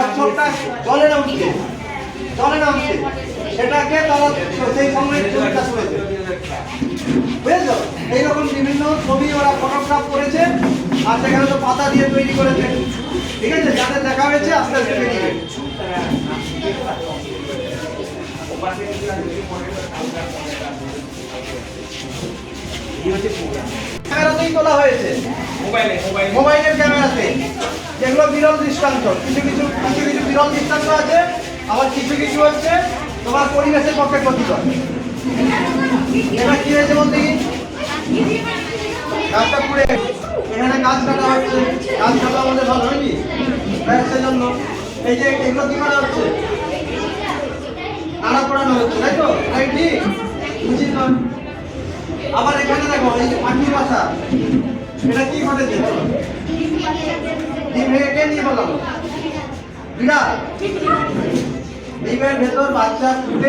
কচ্ছপটা জলে নামছে সেটাকে তারা সেই সঙ্গে ছবিটা তুলেছে, বুঝেছো? এইরকম বিভিন্ন ছবি ওরা ফটোগ্রাফ করেছে আর সেখানে তো পাতা দিয়ে তৈরি করেছে, ঠিক আছে? যাতে দেখা হয়েছে আস্তে আস্তে বেরিয়ে ক্যামেরাতেই তোলা হয়েছে, মোবাইলের ক্যামেরাতে, যেগুলো বিরল দৃষ্টান্ত। কিছু কিছু বিরল দৃষ্টান্ত আছে, আবার কিছু কিছু হচ্ছে তোমার পরিবেশের পক্ষে ক্ষতিকর। এবার কি হয়েছে বলতে কি, গাছটা পুড়ে এখানে গাছ কাটা হচ্ছে, গাছ কাটা আমাদের ভালো হয়নি, সেজন্য এই যে এগুলো কি করা হচ্ছে, নাড়া পড়ানো হচ্ছে, তাই তো? তাই ঠিক উচিত নয়। আবার এখানে দেখো এই যে পাখির বাসা, এটা কি ঘটেছে? ডিম ভেঙে কে নিয়ে বললাম, বিড়াল। ডিমের ভেতর বাচ্চা ফুটে